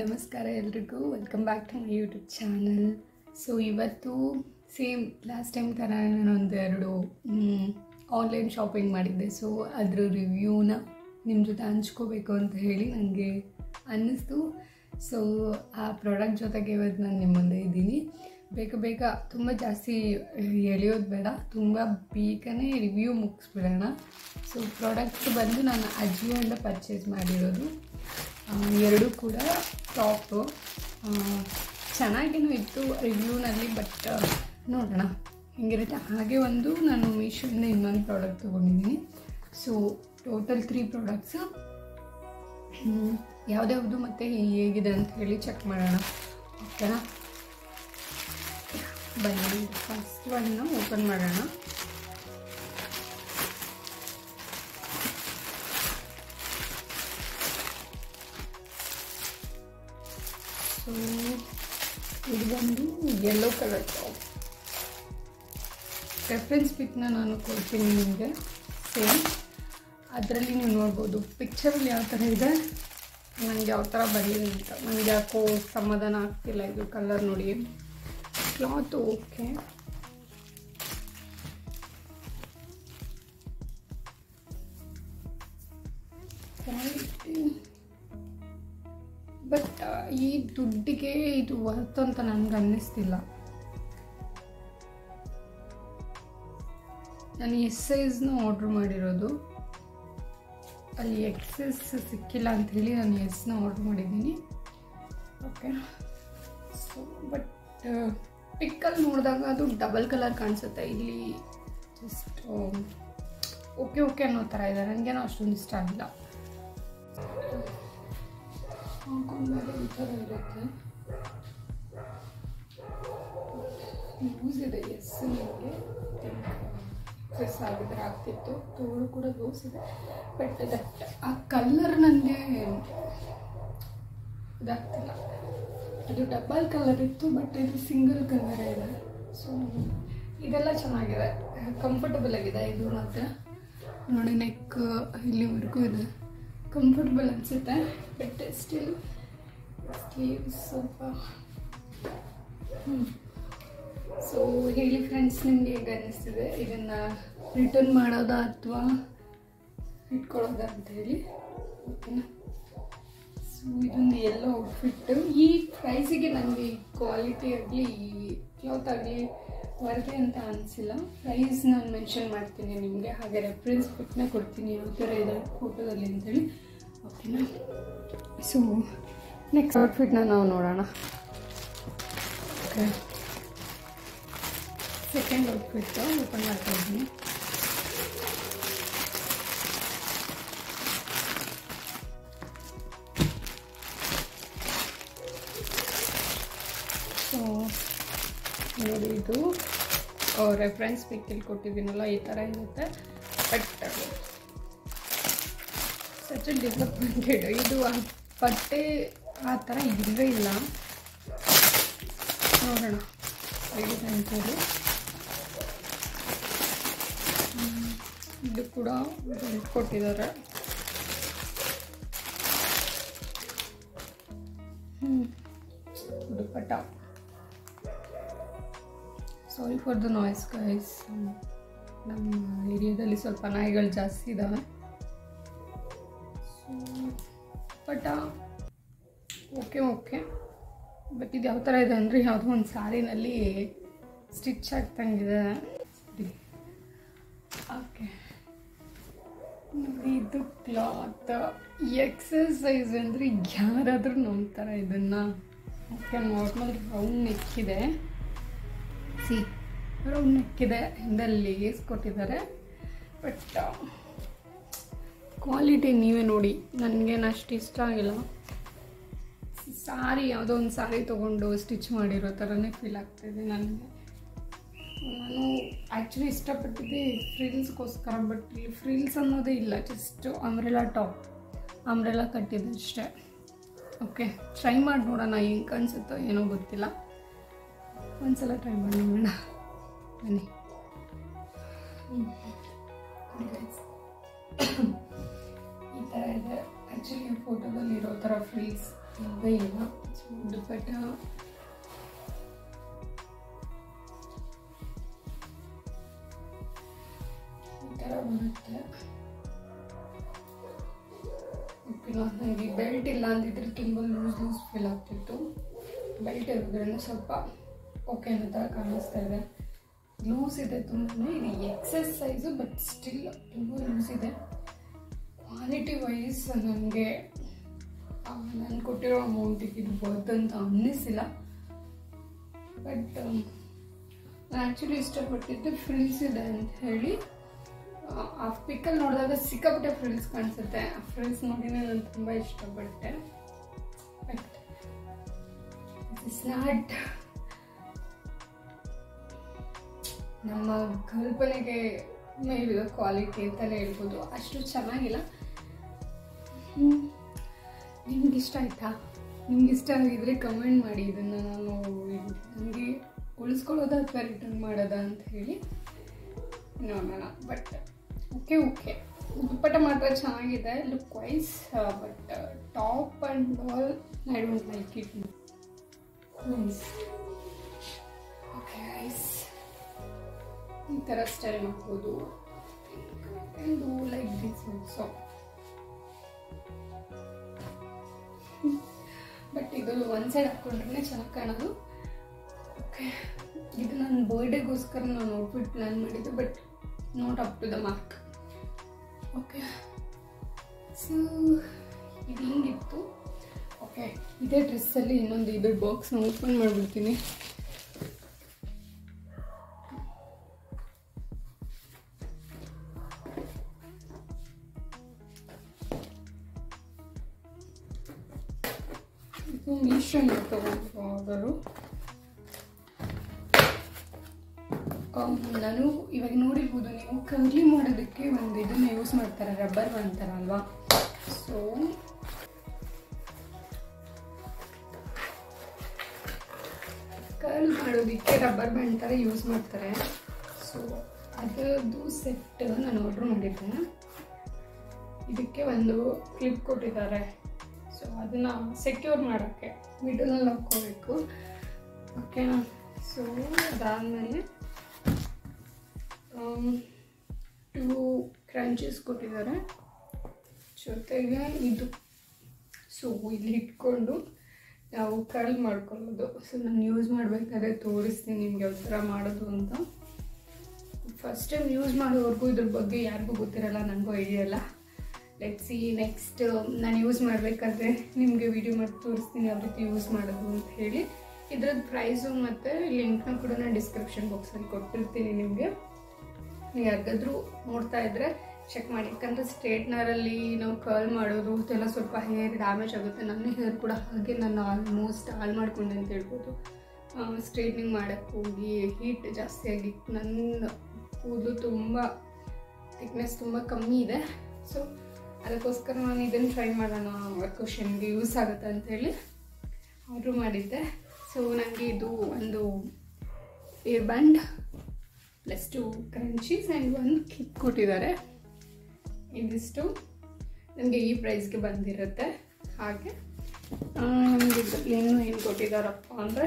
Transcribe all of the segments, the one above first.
ನಮಸ್ಕಾರ ಎಲ್ರಿಗೂ welcome back to my YouTube channel. So ಇವತ್ತು ಸೇಮ್ ಲಾಸ್ಟ್ ಟೈಮ್ ಥರ ನಾನೊಂದೆರಡು ಆನ್ಲೈನ್ ಶಾಪಿಂಗ್ ಮಾಡಿದ್ದೆ. ಸೊ ಅದ್ರ ರಿವ್ಯೂನ ನಿಮ್ಮ ಜೊತೆ ಹಂಚ್ಕೋಬೇಕು ಅಂತ ಹೇಳಿ ನನಗೆ ಅನ್ನಿಸ್ತು. ಸೊ ಆ ಪ್ರಾಡಕ್ಟ್ ಜೊತೆಗೆ ಇವತ್ತು ನಾನು ನಿಮ್ಮ ಮುಂದೆ ಇದ್ದೀನಿ. ಬೇಗ ತುಂಬ ಜಾಸ್ತಿ ಎಳೆಯೋದು ಬೇಡ, ತುಂಬ ಬೇಗನೆ ರಿವ್ಯೂ ಮುಗಿಸ್ಬಿಡೋಣ. ಸೊ ಪ್ರಾಡಕ್ಟ್ ಬಂದು ನಾನು ಅಜಿಯೋಯಿಂದ ಪರ್ಚೇಸ್ ಮಾಡಿರೋದು. ಎರಡೂ ಕೂಡ ಟಾಪು ಚೆನ್ನಾಗೇನೂ ಇತ್ತು ರಿವ್ಯೂನಲ್ಲಿ, ಬಟ್ ನೋಡೋಣ ಹೆಂಗಿರುತ್ತೆ. ಹಾಗೆ ಒಂದು ನಾನು ಮೀಶೋಯಿಂದ ಇನ್ನೊಂದು ಪ್ರಾಡಕ್ಟ್ ತೊಗೊಂಡಿದ್ದೀನಿ. ಸೊ ಟೋಟಲ್ 3 ಪ್ರಾಡಕ್ಟ್ಸು ಯಾವುದ್ಯಾವುದು ಮತ್ತು ಹೇಗಿದೆ ಅಂತ ಹೇಳಿ ಚೆಕ್ ಮಾಡೋಣ, ಓಕೆನಾ? ಬನ್ನಿ ಫಸ್ಟ್ ಒನ್ನ ಓಪನ್ ಮಾಡೋಣ. ಸೊ ಇದು ಬಂದು ಯೆಲ್ಲೋ ಕಲರ್ ಟಾಪ್. ರೆಫರೆನ್ಸ್ ಪಿಕ್ನ ನಾನು ಕೊಡ್ತೀನಿ ನಿಮಗೆ. ಸೇಮ್ ಅದರಲ್ಲಿ ನೀವು ನೋಡ್ಬೋದು ಪಿಕ್ಚರಲ್ಲಿ ಯಾವ ಥರ ಇದೆ, ನನಗೆ ಯಾವ ಥರ ಬಂದಿದೆ ಅಂತ. ನನಗೆ ಯಾಕೋ ಸಮಾಧಾನ ಆಗ್ತಿಲ್ಲ. ಇದು ಕಲರ್ ನೋಡಿ, ಕ್ಲಾತು ಓಕೆ, ಬಟ್ ಈ ದುಡ್ಡಿಗೆ ಇದು ವರ್ತ್ ಅಂತ ನನಗೆ ಅನ್ನಿಸ್ತಿಲ್ಲ. ನಾನು ಎಸ್ ಸೈಜ್ನ ಆರ್ಡ್ರ್ ಮಾಡಿರೋದು, ಅಲ್ಲಿ ಎಕ್ಸೆಸ್ ಸಿಕ್ಕಿಲ್ಲ ಅಂಥೇಳಿ ನಾನು ಎಸ್ನ ಆರ್ಡ್ರ್ ಮಾಡಿದ್ದೀನಿ. ಓಕೆ, ಸೊ ಬಟ್ ಪಿಕ್ಕಲ್ಲಿ ನೋಡಿದಾಗ ಅದು ಡಬಲ್ ಕಲರ್ ಕಾಣಿಸುತ್ತೆ. ಇಲ್ಲಿ ಜಸ್ಟ್ ಓಕೆ ಅನ್ನೋ ಥರ ಇದೆ. ನನಗೇನೋ ಅಷ್ಟೊಂದು ಇಷ್ಟ ಆಗಿಲ್ಲ. ಹಾಕೊಂಡ್ಮೇಲೆ ಈ ಥರ ಇರುತ್ತೆ, ಲೂಸ್ ಇದೆ. ಎಸ್ ನನಗೆ ಎಕ್ಸೆಸ್ ಆಗಿದ್ರೆ ಆಗ್ತಿತ್ತು. ತೋಳು ಕೂಡ ಲೂಸ್ ಇದೆ, ಬಟ್ ದಟ್ ಆ ಕಲರ್ ನನಗೆ ಇದಾಗ್ತಿಲ್ಲ. ಅದು ಡಬಲ್ ಕಲರ್ ಇತ್ತು, ಬಟ್ ಇದು ಸಿಂಗಲ್ ಕಲರ್ ಇದೆ. ಸೊ ಇದೆಲ್ಲ ಚೆನ್ನಾಗಿದೆ, ಕಂಫರ್ಟಬಲ್ ಆಗಿದೆ. ಇದು ಮಾತ್ರ ನೋಡಿ, ನೆಕ್ ಇಲ್ಲಿವರೆಗೂ ಇದೆ, ಕಂಫರ್ಟಬಲ್ ಅನಿಸುತ್ತೆ. ಬಟ್ ಸ್ಟಿಲ್ ಸ್ಲೀವ್ಸ್ ಸ್ವಲ್ಪ ಸೊ ಹೇಳಿ ಫ್ರೆಂಡ್ಸ್, ನಿಮಗೆ ಹೇಗೆ ಅನ್ನಿಸ್ತಿದೆ? ಇದನ್ನು ರಿಟರ್ನ್ ಮಾಡೋದಾ ಅಥವಾ ಇಟ್ಕೊಳ್ಳೋದಾ ಅಂತ ಹೇಳಿ, ಓಕೆನಾ? ಸೊ ಇದೊಂದು ಎಲ್ಲೋ ಔಟ್ಫಿಟ್ಟು. ಈ ಪ್ರೈಸಿಗೆ ನನಗೆ ಕ್ವಾಲಿಟಿ ಆಗಲಿ ಈ ಕ್ಲಾತ್ ಆಗಲಿ ವರ್ತೆ ಅಂತ ಅನಿಸಿಲ್ಲ. ಪ್ರೈಸ್ ನಾನು ಮೆನ್ಷನ್ ಮಾಡ್ತೀನಿ ನಿಮಗೆ, ಹಾಗೆ ರೆಫರೆನ್ಸ್ ಪಿಕ್ನ ಕೊಡ್ತೀನಿ ಯಾವ ಥರ ಇದೆ ಫೋಟೋದಲ್ಲಿ ಅಂತೇಳಿ, ಓಕೆನಾ? ಸೊ ನೆಕ್ಸ್ಟ್ ಔಟ್ಫಿಟ್ನ ನಾವು ನೋಡೋಣ. ಓಕೆ, ಸೆಕೆಂಡ್ ಔಟ್ಫಿಟ್ಟು ಓಪನ್ ಮಾಡ್ತಾ ಇದ್ದೀನಿ. ಸೊ ನೋಡಿ, ಇದು ರೆಫರೆನ್ಸ್ ಪಿಕ್ಕಲ್ಲಿ ಕೊಟ್ಟಿದ್ದೀನಲ್ಲ, ಈ ಥರ ಇರುತ್ತೆ. But such disappointed. ಇದು ಬಟ್ಟೆ ಆ ಥರ ಇಲ್ಲವೇ ಇಲ್ಲ. ನೋಡೋಣ ಹೇಗಿದೆ ಅಂತೇಳಿ. ಇದು ಕೂಡ ಬೆಲ್ಟ್ ಕೊಟ್ಟಿದ್ದಾರೆ. Dupatta. Sorry for the noise guys, ನಮ್ಮ ಏರಿಯಾದಲ್ಲಿ ಸ್ವಲ್ಪ ನಾಯಿಗಳು ಜಾಸ್ತಿ ಇದ್ದಾವೆ. ಸೊ ದುಪ್ಪಟ್ಟ ಓಕೆ, ಬಟ್ ಇದು ಯಾವ ಥರ ಇದೆ ಅಂದರೆ ಯಾವುದೋ ಒಂದು ಸ್ಯಾರಿನಲ್ಲಿ ಸ್ಟಿಚ್ ಆಗ್ತಂಗಿದೆ. ಓಕೆ ನೋಡಿ, ಇದು ಕ್ಲಾತ್ ಎಕ್ಸಸೈಸ್ ಅಂದರೆ ಯಾರಾದರೂ ನಂಬ್ತಾರೆ ಇದನ್ನು? ಓಕೆ, ನಾರ್ಮಲ್ ರೌಂಡ್ ನೆಕ್ಕಿದೆ. ರೌಂಡ್ ನೆಕ್ಕಿದೆ, ಹಿಂದೆ ಲೇಸ್ ಕೊಟ್ಟಿದ್ದಾರೆ. ಬಟ್ ಕ್ವಾಲಿಟಿ ನೀವೇ ನೋಡಿ, ನನಗೇನು ಅಷ್ಟು ಇಷ್ಟ ಆಗಿಲ್ಲ. ಸಾರಿ ಯಾವುದೋ ಒಂದು ಸಾರಿ ತೊಗೊಂಡು ಸ್ಟಿಚ್ ಮಾಡಿರೋ ಥರನೇ ಫೀಲ್ ಆಗ್ತಾಯಿದೆ ನನಗೆ. ನಾನು ಆ್ಯಕ್ಚುಲಿ ಇಷ್ಟಪಟ್ಟಿದ್ದೆ ಫ್ರಿಲ್ಸ್ಗೋಸ್ಕರ, ಬಟ್ ಇಲ್ಲಿ ಫ್ರಿಲ್ಸ್ ಅನ್ನೋದೇ ಇಲ್ಲ, ಜಸ್ಟ್ ಅಂಬ್ರೆಲಾ ಟಾಪ್, ಅಂಬ್ರೆಲಾ ಕಟ್ಟಿದೆ ಅಷ್ಟೇ. ಓಕೆ, ಟ್ರೈ ಮಾಡಿ ನೋಡೋಣ ಹೆಂಗೆ ಕಾಣಿಸುತ್ತೋ ಏನೋ ಗೊತ್ತಿಲ್ಲ. ಒಂದ್ಸಲ ಟ್ರೈ ಮಾಡಿ ನೋಡೋಣ ಬನ್ನಿ. ಈ ಥರ ಇದೆ ಆ್ಯಕ್ಚುಲಿ ಫೋಟೋದಲ್ಲಿ ಇರೋ ಥರ ಫ್ರಿಲ್ಸ್ ಇಲ್ಲ. ಸೊ ದುಪ್ಪಟ್ಟ ಈ ಥರ ಬರುತ್ತೆ. ನನಗೆ ಬೆಲ್ಟ್ ಇಲ್ಲ ಅಂತಿದ್ರೆ ತುಂಬ ಲೂಸ್ ಫೀಲ್ ಆಗ್ತಿತ್ತು. ಬೆಲ್ಟ್ ಇರೋದ್ರಿಂದ ಸ್ವಲ್ಪ ಓಕೆ ಅನ್ನೋ ಥರ ಕಾಣಿಸ್ತಾ ಇದೆ. ಲೂಸ್ ಇದೆ ತುಂಬಾ. ಇದು ಎಕ್ಸೆಸ್ ಸೈಜು, ಬಟ್ ಸ್ಟಿಲ್ ತುಂಬ ಲೂಸ್ ಇದೆ. ಕ್ವಾಲಿಟಿ ವೈಸ್ ನನಗೆ ನಾನು ಕೊಟ್ಟಿರೋ ಅಮೌಂಟಿಗೆ ಇದು ವರ್ತ್ ಅಂತ ಅನ್ನಿಸಿಲ್ಲ. ಬಟ್ ನಾನು ಆ್ಯಕ್ಚುಲಿ ಇಷ್ಟಪಟ್ಟಿದ್ದು ಫ್ರಿಲ್ಸ್ ಇದೆ ಅಂತ ಹೇಳಿ. ಆ ಪಿಕ್ಕಲ್ಲಿ ನೋಡಿದಾಗ ಸಿಕ್ಕಾಪಟ್ಟೆ ಫ್ರಿಲ್ಸ್ ಕಾಣಿಸುತ್ತೆ. ಆ ಫ್ರಿಲ್ಸ್ ನೋಡಿನೇ ನಾನು ತುಂಬ ಇಷ್ಟಪಟ್ಟೆ. ಬಟ್ ಇಟ್ಸ್ ನಾಟ್ ನಮ್ಮ ಕಲ್ಪನೆಗೆ ಮೇಲಿರೋ ಕ್ವಾಲಿಟಿ ಅಂತಲೇ ಹೇಳ್ಬೋದು. ಅಷ್ಟು ಚೆನ್ನಾಗಿಲ್ಲ. ನಿಮ್ಗೆ ಇಷ್ಟ ಆಯ್ತಾ? ನಿಮ್ಗೆ ಇಷ್ಟ ಆಗಿದ್ರೆ ಕಮೆಂಟ್ ಮಾಡಿ. ಇದನ್ನು ನಾನು ನನಗೆ ಉಳಿಸ್ಕೊಳ್ಳೋದಾ ಅಥವಾ ರಿಟರ್ನ್ ಮಾಡೋದಾ ಅಂತ ಹೇಳಿ ನೋಡೋಣ. ಬಟ್ ಓಕೆ ದುಪ್ಪಟ್ಟ ಮಾತ್ರ ಚೆನ್ನಾಗಿದೆ look wise. But top and all I don't like it. Okay guys, ಈ ಥರ ಸ್ಟೈಲ್ ಮಾಡ್ಬೋದು. Do like this also. But ಇದು ಒಂದು ಸೈಡ್ ಹಾಕ್ಕೊಂಡ್ರೆ ಚೆನ್ನಾಗಿ ಕಾಣೋದು. ಓಕೆ, ಇದು ನನ್ನ ಬರ್ಡೇಗೋಸ್ಕರ ನಾನು ಔಟ್ಫಿಟ್ ಪ್ಲ್ಯಾನ್ ಮಾಡಿದ್ದೆ, but not up to the mark. Okay, so ಇದು ಹಿಂಗಿತ್ತು. ಓಕೆ, ಇದೇ ಡ್ರೆಸ್ಸಲ್ಲಿ ಇನ್ನೊಂದು ಇದ್ರ ಬಾಕ್ಸ್ನ ಓಪನ್ ಮಾಡಿಬಿಡ್ತೀನಿ. ಇದು ಮೀಶೋಯಿಂದ ತಗೊಂಡು ಆರ್ಡರು. ನಾನು ಇವಾಗ ನೋಡಿರ್ಬೋದು ನೀವು, ಕರ್ಲಿ ಮಾಡೋದಕ್ಕೆ ಒಂದು ಇದನ್ನು ಯೂಸ್ ಮಾಡ್ತಾರೆ, ರಬ್ಬರ್ ಅಂತಾರಲ್ವಾ. ಸೊ ಕರ್ಲ್ ಮಾಡೋದಕ್ಕೆ ರಬ್ಬರ್ ಬ್ಯಾಂಡ್ ಥರ ಯೂಸ್ ಮಾಡ್ತಾರೆ. ಸೊ ಅದರದ್ದು ಸೆಟ್ ನಾನು ಆರ್ಡ್ರ್ ಮಾಡಿದ್ದೆ. ಇದಕ್ಕೆ ಒಂದು ಕ್ಲಿಪ್ ಕೊಟ್ಟಿದ್ದಾರೆ. ಸೊ ಅದನ್ನು ಸೆಕ್ಯೂರ್ ಮಾಡೋಕ್ಕೆ ಮಿಡಲಲ್ಲಿ ಹಾಕ್ಕೋಬೇಕು. ಓಕೆನಾ? ಸೊ ಅದಾದಮೇಲೆ 2 ಕ್ರಂಚಸ್ ಕೊಟ್ಟಿದ್ದಾರೆ ಜೊತೆಗೆ ಇದು. ಸೊ ಇಲ್ಲಿ ಇಟ್ಕೊಂಡು ನಾವು ಕರ್ಲ್ ಮಾಡ್ಕೊಳ್ಳೋದು. ಸೊ ನಾನು ಯೂಸ್ ಮಾಡಬೇಕಾದ್ರೆ ತೋರಿಸ್ತೀನಿ ನಿಮ್ಗೆ ಯಾವ ಥರ ಮಾಡೋದು ಅಂತ. ಫಸ್ಟ್ ಟೈಮ್ ಯೂಸ್ ಮಾಡೋವರೆಗೂ ಇದ್ರ ಬಗ್ಗೆ ಯಾರಿಗೂ ಗೊತ್ತಿರಲ್ಲ, ನನಗೂ ಐಡಿಯಾ ಇಲ್ಲ. ಲೆಟ್ಸ್ ಸಿ ನೆಕ್ಸ್ಟ್ ನಾನು ಯೂಸ್ ಮಾಡಬೇಕಾದ್ರೆ ನಿಮಗೆ ವಿಡಿಯೋ ಮಾಡಿ ತೋರಿಸ್ತೀನಿ ಯಾವ ರೀತಿ ಯೂಸ್ ಮಾಡೋದು ಅಂತ ಹೇಳಿ. ಇದ್ರದ್ದು ಪ್ರೈಸು ಮತ್ತು ಲಿಂಕ್ನ ಕೂಡ ನಾನು ಡಿಸ್ಕ್ರಿಪ್ಷನ್ ಬಾಕ್ಸಲ್ಲಿ ಕೊಟ್ಟಿರ್ತೀನಿ ನಿಮಗೆ. ನೀವು ಯಾರಿಗಾದ್ರೂ ನೋಡ್ತಾ ಇದ್ದರೆ ಚೆಕ್ ಮಾಡಿ. ಯಾಕಂದರೆ ಸ್ಟ್ರೇಟ್ನರಲ್ಲಿ ನಾವು ಕರ್ಲ್ ಮಾಡೋದು ಇದೆಲ್ಲ ಸ್ವಲ್ಪ ಹೇರ್ ಡ್ಯಾಮೇಜ್ ಆಗುತ್ತೆ. ನನ್ನ ಹೇರ್ ಕೂಡ ಹಾಗೆ ನಾನು ಆಲ್ಮೋಸ್ಟ್ ಹಾಳು ಮಾಡ್ಕೊಂಡೆ ಅಂತ ಹೇಳ್ಬೋದು. ಸ್ಟ್ರೇಟ್ನಿಂಗ್ ಮಾಡೋಕ್ಕೆ ಹೋಗಿ ಹೀಟ್ ಜಾಸ್ತಿ ಆಗಿ ನನ್ನ ಕೂದಲು ತುಂಬ ಥಿಕ್ನೆಸ್ ತುಂಬ ಕಮ್ಮಿ ಇದೆ. ಸೊ ಅದಕ್ಕೋಸ್ಕರ ನಾನು ಇದನ್ನು ಟ್ರೈ ಮಾಡೋಣ, ಕ್ವಶನ್ಗೆ ಯೂಸ್ ಆಗುತ್ತೆ ಅಂಥೇಳಿ ಆರ್ಡ್ರ್ ಮಾಡಿದ್ದೆ. ಸೊ ನನಗೆ ಇದು ಒಂದು ಏರ್ ಬ್ಯಾಂಡ್ ಪ್ಲಸ್ 2 ಕ್ರಂಚೀಸ್ ಆ್ಯಂಡ್ ಒಂದು ಕ್ಲಿಪ್ ಕೊಟ್ಟಿದ್ದಾರೆ. ಇದಿಷ್ಟು ನನಗೆ ಈ ಪ್ರೈಸ್ಗೆ ಬಂದಿರುತ್ತೆ. ಹಾಗೆ ನಮಗೆ ಇದರಲ್ಲಿ ಏನು ಕೊಟ್ಟಿದ್ದಾರಪ್ಪ ಅಂದರೆ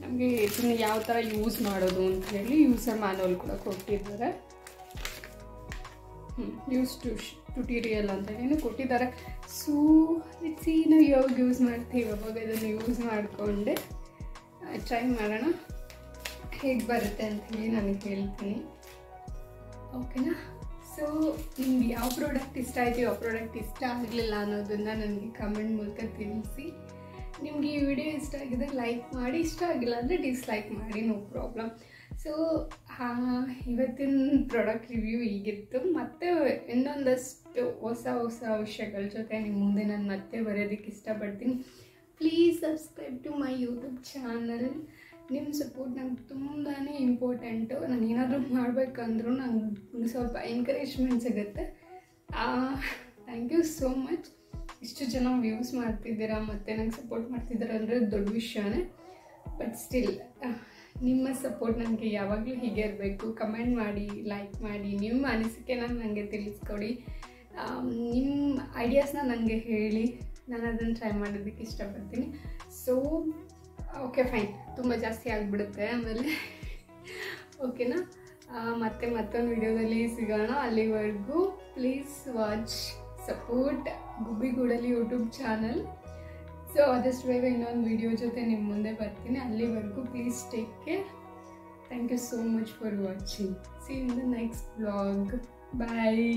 ನಮಗೆ ಇದನ್ನು ಯಾವ ಥರ ಯೂಸ್ ಮಾಡೋದು ಅಂತ ಹೇಳಿ ಯೂಸರ್ ಮ್ಯಾನುವಲ್ ಕೂಡ ಕೊಟ್ಟಿದ್ದಾರೆ. ಯೂಸ್ ಟ್ಯುಟೋರಿಯಲ್ ಅಂತ ಏನು ಕೊಟ್ಟಿದ್ದಾರೆ. ಸೊ ಇಟ್ಸಿ ನಾವು ಯಾವಾಗ ಯೂಸ್ ಮಾಡ್ತೀವಿ ಅವಾಗ ಇದನ್ನು ಯೂಸ್ ಮಾಡಿಕೊಂಡೆ ಟ್ರೈ ಮಾಡೋಣ ಹೇಗೆ ಬರುತ್ತೆ ಅಂತ ಹೇಳಿ ನನಗೆ ಹೇಳ್ತೀನಿ. ಓಕೆನಾ? ಸೊ ನಿಮ್ಗೆ ಯಾವ ಪ್ರಾಡಕ್ಟ್ ಇಷ್ಟ ಆಯಿತು, ಯಾವ ಪ್ರಾಡಕ್ಟ್ ಇಷ್ಟ ಆಗಲಿಲ್ಲ ಅನ್ನೋದನ್ನು ನನಗೆ ಕಮೆಂಟ್ ಮೂಲಕ ತಿಳಿಸಿ. ನಿಮಗೆ ಈ ವಿಡಿಯೋ ಇಷ್ಟ ಆಗಿದೆ ಲೈಕ್ ಮಾಡಿ, ಇಷ್ಟ ಆಗಿಲ್ಲ ಅಂದರೆ ಡಿಸ್ಲೈಕ್ ಮಾಡಿ, ನೋ ಪ್ರಾಬ್ಲಮ್. ಸೊ ಇವತ್ತಿನ ಪ್ರಾಡಕ್ಟ್ ರಿವ್ಯೂ ಹೀಗಿತ್ತು. ಮತ್ತೆ ಇನ್ನೊಂದಷ್ಟು ಹೊಸ ವಿಷಯಗಳ ಜೊತೆ ನಿಮ್ಮ ಮುಂದೆ ನಾನು ಮತ್ತೆ ಬರೋದಕ್ಕೆ ಇಷ್ಟಪಡ್ತೀನಿ. Please subscribe to my YouTube channel. ನಿಮ್ಮ ಸಪೋರ್ಟ್ ನಂಗೆ ತುಂಬಾ ಇಂಪಾರ್ಟೆಂಟು. ನಾನು ಏನಾದರೂ ಮಾಡಬೇಕಂದ್ರೂ ನಂಗೆ ಸ್ವಲ್ಪ ಎನ್ಕರೇಜ್ಮೆಂಟ್ ಸಿಗುತ್ತೆ. Thank you so much. ಇಷ್ಟು ಜನ ವ್ಯೂಸ್ ಮಾಡ್ತಿದ್ದೀರಾ ಮತ್ತು ನಂಗೆ ಸಪೋರ್ಟ್ ಮಾಡ್ತಿದ್ದೀರಾ ಅಂದರೆ ದೊಡ್ಡ ವಿಷಯನೇ. ಬಟ್ ಸ್ಟಿಲ್ ನಿಮ್ಮ ಸಪೋರ್ಟ್ ನನಗೆ ಯಾವಾಗಲೂ ಹೀಗೆ ಇರಬೇಕು. ಕಮೆಂಟ್ ಮಾಡಿ, ಲೈಕ್ ಮಾಡಿ, ನಿಮ್ಮ ಅನಿಸಿಕೆನ ನನಗೆ ತಿಳಿಸ್ಕೊಡಿ, ನಿಮ್ಮ ಐಡಿಯಾಸ್ನ ನನಗೆ ಹೇಳಿ. ನಾನು ಅದನ್ನು ಟ್ರೈ ಮಾಡೋದಕ್ಕೆ ಇಷ್ಟಪಡ್ತೀನಿ. ಸೊ ಓಕೆ ಫೈನ್, ತುಂಬ ಜಾಸ್ತಿ ಆಗಿಬಿಡುತ್ತೆ ಆಮೇಲೆ. ಓಕೆನಾ, ಮತ್ತೆ ಮತ್ತೊಂದು ವಿಡಿಯೋದಲ್ಲಿ ಸಿಗೋಣ. ಅಲ್ಲಿವರೆಗೂ ಪ್ಲೀಸ್ ವಾಚ್, ಸಪೋರ್ಟ್ ಗುಬ್ಬಿಗೂಡಲಿ ಯೂಟ್ಯೂಬ್ ಚಾನಲ್. ಸೊ ಆದಷ್ಟು ಬೇಗ ಇನ್ನೊಂದು ವಿಡಿಯೋ ಜೊತೆ ನಿಮ್ಮ ಮುಂದೆ ಬರ್ತೀನಿ. ಅಲ್ಲಿವರೆಗೂ please take care. Thank you so much for watching. See in the next vlog. Bye.